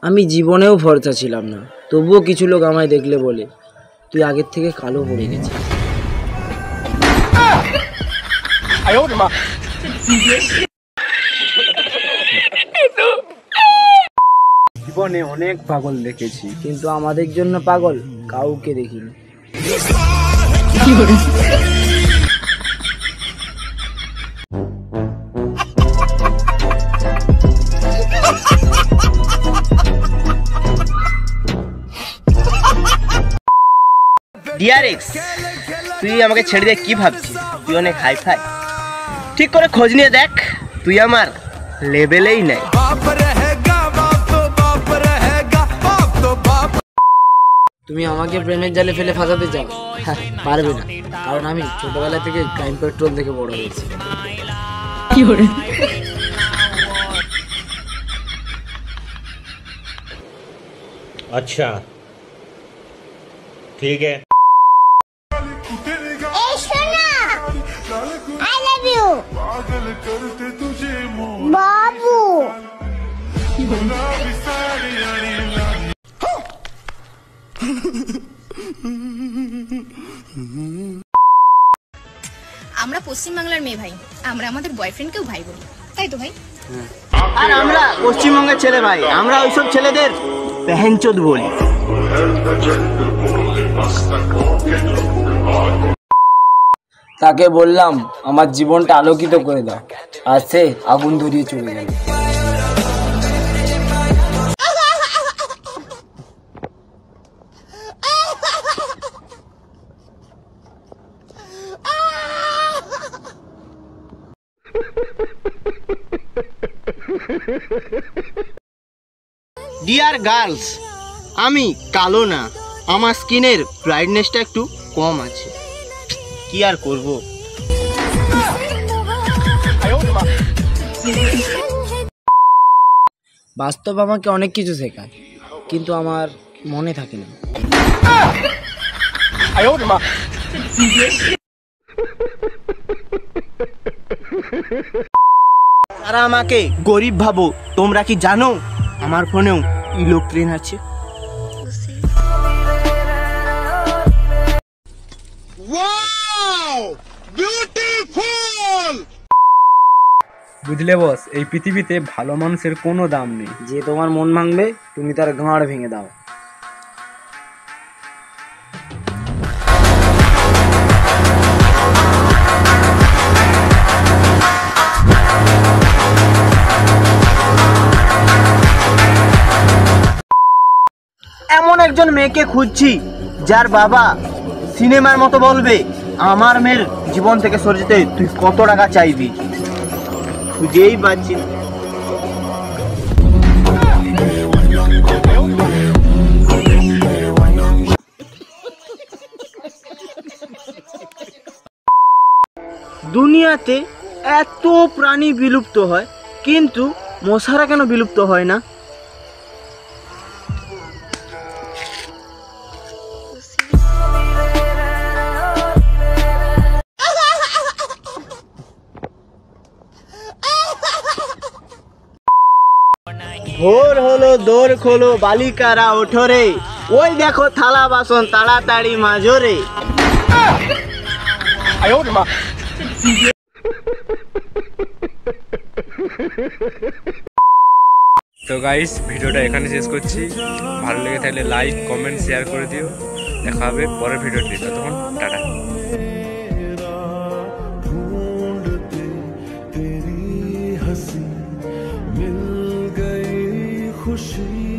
আমি জীবনেও ভরসা ছিলাম না, তবুও কিছু লোক আমায় দেখলে বলে তুই আগের থেকে কালো পড়ে গেছিস। জীবনে অনেক পাগল দেখেছি, কিন্তু আমাদের জন্য পাগল কাউকে দেখিনি। ডিআরএক্স, তুই আমাকে ছেড়ে দিয়ে কি ভাবছিস? তুই অনেক হাই ফাই। ঠিক করে খোঁজ নিয়ে দেখ, তুই আমার লেভেলেই নাই। তুমি আমাকে প্রেমের জালে ফেলে ফাঁসাতে চাও? পারবে না, কারণ আমি ছোটবেলা থেকে ক্রাইম পেট্রোল থেকে বড় হয়েছি। अच्छा ठीक है। I love you, बाबू। আমরা পশ্চিমবাংলার মেয়ে ভাই, আমরা আমাদের বয়ফ্রেন্ডকেও ভাই বলি, তাই তো ভাই? আর আমরা পশ্চিমবঙ্গের ছেলে ভাই, আমরা ওইসব ছেলেদের বেহেনচোদ বলি। তাকে বললাম আমার জীবনটা আলোকিত করে দাও, আর সে আগুন ধরিয়ে চলে গেল। ডিয়ার গার্লস, আমি কালো না, আমার স্কিনের ব্রাইটনেসটা একটু কম আছে, কি আর করব। বাস্তব আমাকে অনেক কিছু শেখায়, কিন্তু আমার মনে থাকে না। তারা আমাকে গরিব ভাবো, তোমরা কি জানো আমার ফোনেও ইলেকট্রিন আছে? বুঝলে বস, এই পৃথিবীতে ভালো মানুষের কোনো দাম নেই। যে তোমার মন ভাঙবে তুমি তার গাঁড় ভেঙে দাও। এমন একজন মেয়েকে খুঁজছি যার বাবা সিনেমার মতো বলবে আমার মেয়ের জীবন থেকে সরে যেতে তুই কত টাকা চাইবি। খুঁজেই পাচ্ছি। দুনিয়াতে এত প্রাণী বিলুপ্ত হয়, কিন্তু মশারা কেন বিলুপ্ত হয় না? ভোর হলো, দৌড় খোলো বালিকারা ওঠরে, ওই দেখো থালা বাসন তাড়াতাড়ি মাজরে। তো গাইস, ভিডিওটা এখানে শেষ করছি। ভালো লেগে থাকলে লাইক, কমেন্ট, শেয়ার করে দিও। দেখা হবে পরের ভিডিওটি, ততক্ষণ টাটা। खुशी